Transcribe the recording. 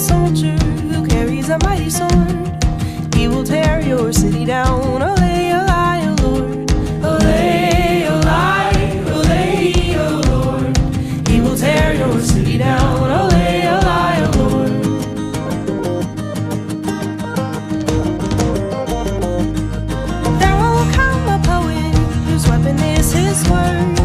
soldier who carries a mighty sword. He will tear your city down. Olay, olay, O Lord. Olay, olay, olay, O Lord. He will tear your city down. Olay, olay, O Lord. There will come a poet whose weapon is his word.